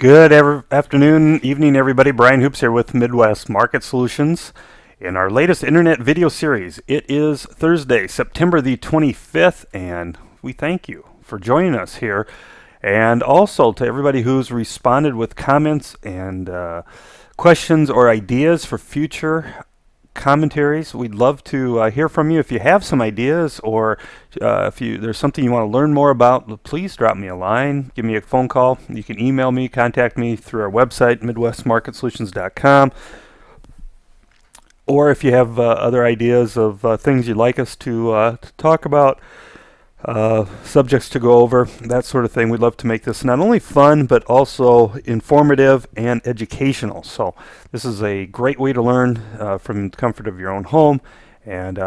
Good afternoon, evening, everybody. Brian Hoops here with Midwest Market Solutions in our latest internet video series. It is Thursday, September the 25th, and we thank you for joining us here. And also to everybody who's responded with comments and questions or ideas for future commentaries. We'd love to hear from you. If you have some ideas or if there's something you want to learn more about, please drop me a line, give me a phone call. You can email me, contact me through our website, midwestmarketsolutions.com. Or if you have other ideas of things you'd like us to talk about, subjects to go over, that sort of thing. We'd love to make this not only fun, but also informative and educational. So this is a great way to learn from the comfort of your own home. And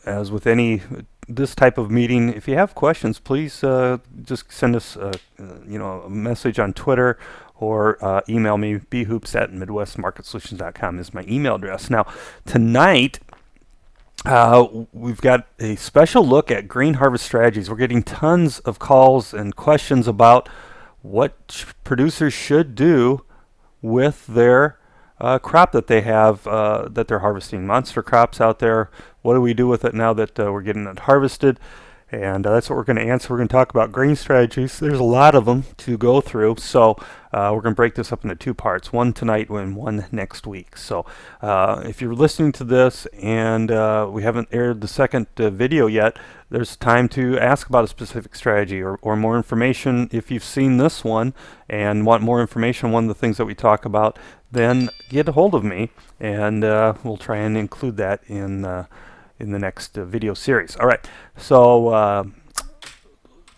as with this type of meeting, if you have questions, please just send us a message on Twitter or email me. bhoops@midwestmarketsolutions.com is my email address. Now, tonight, we've got a special look at grain harvest strategies. We're getting tons of calls and questions about what producers should do with their crop that they have that they're harvesting. Monster crops out there. What do we do with it now that we're getting it harvested? And that's what we're going to answer. We're going to talk about grain strategies. There's a lot of them to go through. So we're going to break this up into two parts, one tonight and one next week. So if you're listening to this and we haven't aired the second video yet, there's time to ask about a specific strategy or more information. If you've seen this one and want more information on one of the things that we talk about, then get a hold of me and we'll try and include that in the next video series. All right, so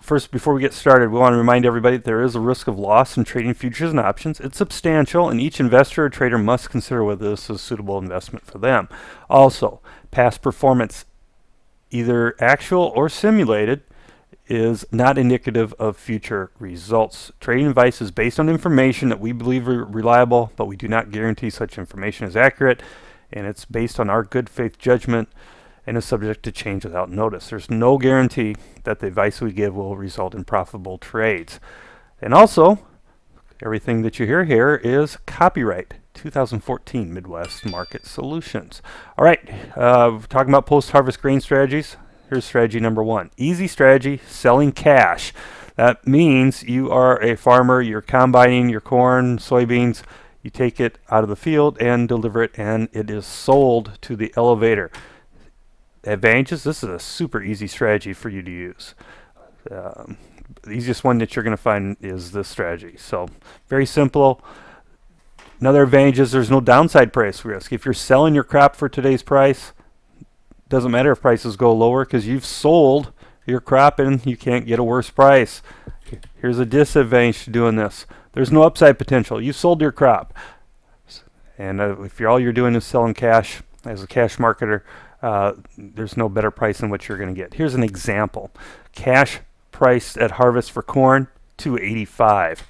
first, before we get started, we want to remind everybody that there is a risk of loss in trading futures and options. It's substantial, and each investor or trader must consider whether this is a suitable investment for them. Also, past performance, either actual or simulated, is not indicative of future results. Trading advice is based on information that we believe are reliable, but we do not guarantee such information is accurate, and it's based on our good faith judgment and is subject to change without notice. There's no guarantee that the advice we give will result in profitable trades. And also, everything that you hear here is copyright 2014 Midwest Market Solutions. All right, talking about post-harvest grain strategies. Here's strategy number one. Easy strategy, selling cash. That means you are a farmer, you're combining your corn, soybeans, you take it out of the field and deliver it, and it is sold to the elevator. Advantages, this is a super easy strategy for you to use. The easiest one that you're going to find is this strategy. So very simple. Another advantage is there's no downside price risk. If you're selling your crop for today's price, doesn't matter if prices go lower because you've sold your crop and you can't get a worse price. Here's a disadvantage to doing this. There's no upside potential. You sold your crop. And if all you're doing is selling cash as a cash marketer, there's no better price than what you're going to get. Here's an example. Cash price at harvest for corn, $2.85.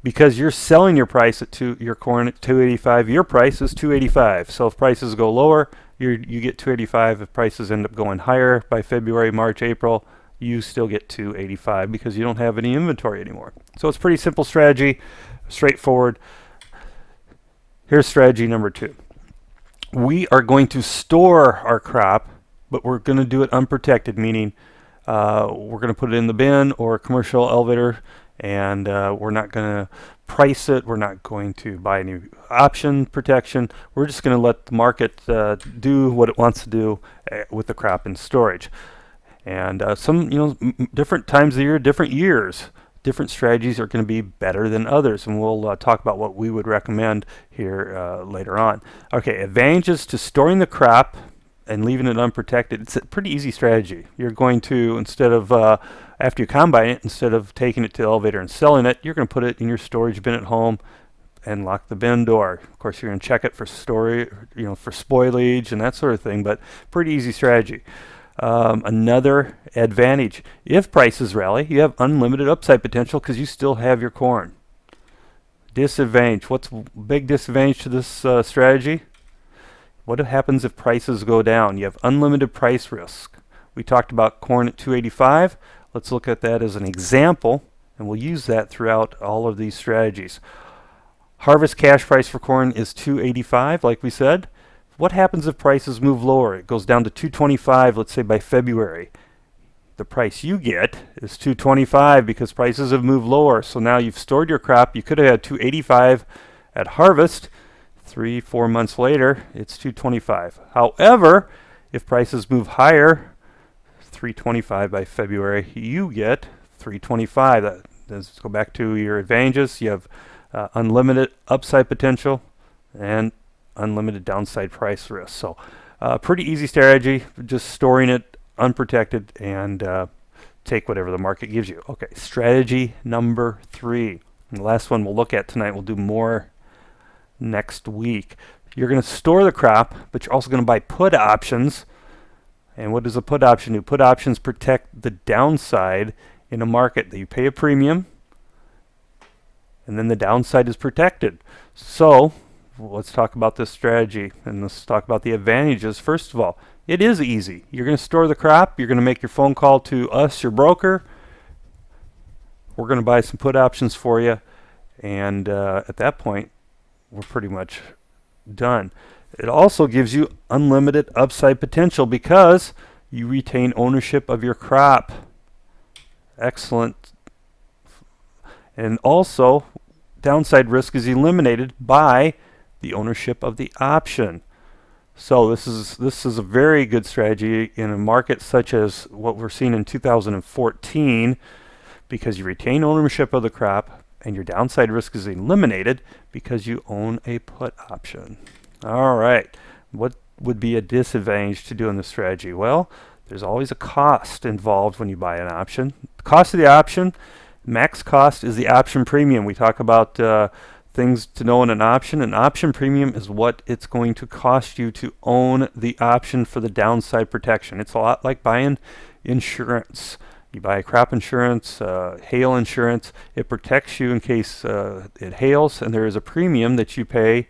Because you're selling your price at your corn at $2.85, your price is $2.85. So if prices go lower, you get $2.85. If prices end up going higher by February, March, April, you still get $2.85 because you don't have any inventory anymore. So it's a pretty simple strategy, straightforward. Here's strategy number two. We are going to store our crop, but we're going to do it unprotected, meaning we're going to put it in the bin or a commercial elevator, and we're not going to price it. We're not going to buy any option protection. We're just going to let the market do what it wants to do with the crop in storage. And some, different times of the year, different years, different strategies are going to be better than others, and we'll talk about what we would recommend here later on. Okay, advantages to storing the crop and leaving it unprotected. It's a pretty easy strategy. You're going to, instead of, after you combine it, instead of taking it to the elevator and selling it, you're going to put it in your storage bin at home and lock the bin door. Of course, you're going to check it for for spoilage and that sort of thing, but pretty easy strategy. Another advantage, if prices rally, you have unlimited upside potential because you still have your corn. Disadvantage, what's big disadvantage to this strategy? What happens if prices go down? You have unlimited price risk. We talked about corn at $2.85. Let's look at that as an example, and we'll use that throughout all of these strategies. Harvest cash price for corn is 285, like we said. What happens if prices move lower? It goes down to 225, let's say by February. The price you get is 225 because prices have moved lower. So now you've stored your crop. You could have had 285 at harvest. 3-4 months later, it's 225. However, if prices move higher, 325 by February, you get 325. Let's go back to your advantages. You have unlimited upside potential and unlimited downside price risk. So pretty easy strategy, just storing it unprotected and take whatever the market gives you. Okay, strategy number 3. And the last one we'll look at tonight. We'll do more next week. You're going to store the crop, but you're also going to buy put options. And what does a put option do? Put options protect the downside in a market that you pay a premium, and then the downside is protected. So let's talk about this strategy, and let's talk about the advantages. First of all, it is easy. You're going to store the crop. You're going to make your phone call to us, your broker. We're going to buy some put options for you, and at that point, we're pretty much done. It also gives you unlimited upside potential because you retain ownership of your crop. Excellent. And also, downside risk is eliminated by the ownership of the option. So this is a very good strategy in a market such as what we're seeing in 2014, because you retain ownership of the crop and your downside risk is eliminated because you own a put option. All right. What would be a disadvantage to doing this strategy? Well, there's always a cost involved when you buy an option. The cost of the option, max cost, is the option premium. We talk about things to know in an option. An option premium is what it's going to cost you to own the option for the downside protection. It's a lot like buying insurance. You buy crop insurance, hail insurance. It protects you in case it hails, and there is a premium that you pay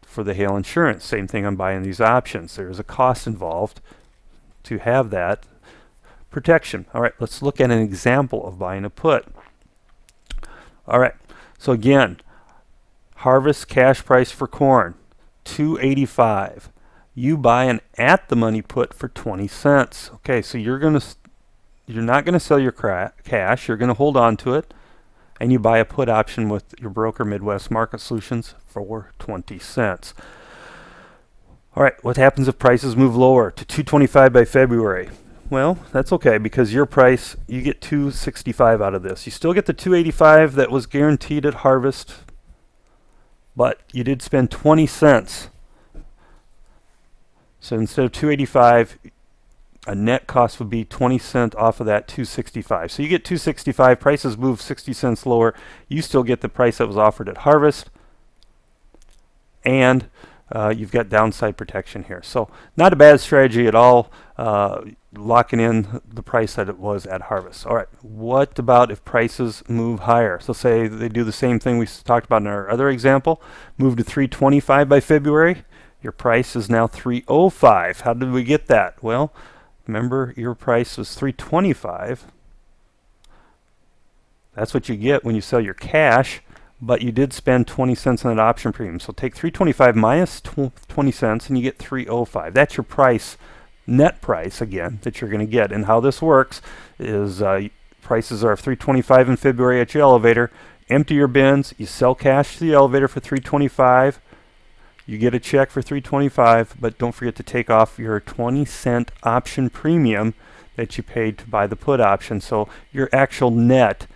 for the hail insurance. Same thing on buying these options. There is a cost involved to have that protection. All right, let's look at an example of buying a put. All right, so again, harvest cash price for corn, $2.85. You buy an at-the-money put for 20 cents. Okay, so you're not going to sell your cash. You're going to hold on to it, and you buy a put option with your broker, Midwest Market Solutions, for 20 cents. All right, what happens if prices move lower to 225 by February? Well, that's okay, because your price, you get 265 out of this. You still get the 285 that was guaranteed at harvest, but you did spend 20 cents. So instead of 285, a net cost would be 20 cents off of that 265. So you get 265, prices move 60 cents lower. You still get the price that was offered at harvest, and you've got downside protection here. So not a bad strategy at all, locking in the price that it was at harvest. All right, what about if prices move higher? So say they do the same thing we talked about in our other example, move to 325 by February. Your price is now 305. How did we get that? Well, remember, your price was 325. That's what you get when you sell your cash, but you did spend 20 cents on that option premium. So take 325 minus 20 cents, and you get 305. That's your price, net price, again, that you're going to get. And how this works is prices are 325 in February at your elevator. Empty your bins. You sell cash to the elevator for 325. You get a check for 325, but don't forget to take off your 20-cent option premium that you paid to buy the put option. So your actual net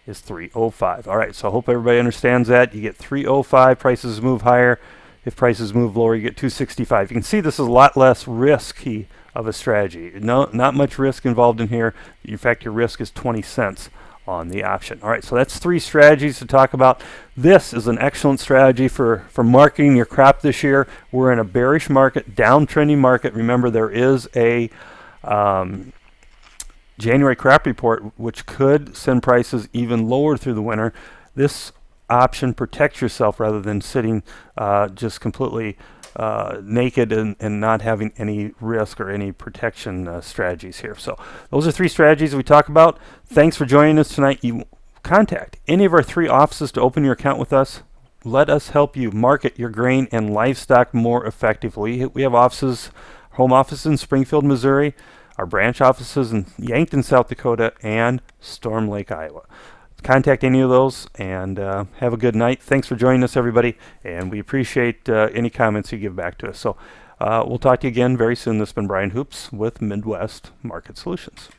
is 305. All right, so I hope everybody understands that. You get 305, prices move higher. If prices move lower, you get 265. You can see this is a lot less risky of a strategy. No, not much risk involved in here. In fact, your risk is 20 cents on the option. All right, so that's 3 strategies to talk about. This is an excellent strategy for marketing your crop this year. We're in a bearish market, downtrending market. Remember, there is a January crop report which could send prices even lower through the winter. This option protects yourself rather than sitting just completely naked and not having any risk or any protection strategies here. So those are 3 strategies we talk about. Thanks for joining us tonight. You contact any of our 3 offices to open your account with us. Let us help you market your grain and livestock more effectively. We have offices, home office in Springfield, Missouri, our branch offices in Yankton, South Dakota, and Storm Lake, Iowa. Contact any of those, and have a good night. Thanks for joining us, everybody, and we appreciate any comments you give back to us. So we'll talk to you again very soon. This has been Brian Hoops with Midwest Market Solutions.